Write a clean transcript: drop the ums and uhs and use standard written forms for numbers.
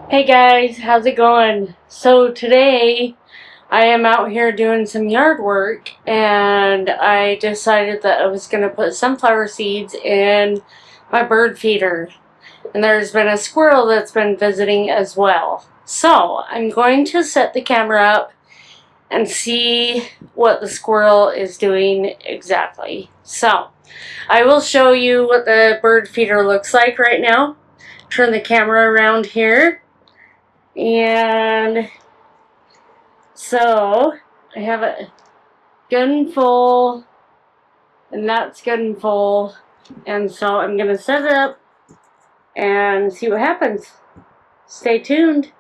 Hey guys, how's it going? So today I am out here doing some yard work and I decided that I was going to put sunflower seeds in my bird feeder. And there's been a squirrel that's been visiting as well. So I'm going to set the camera up and see what the squirrel is doing exactly. So I will show you what the bird feeder looks like right now. Turn the camera around here. And so I have a gun full, and that's gun full, and so I'm gonna set it up and see what happens. Stay tuned.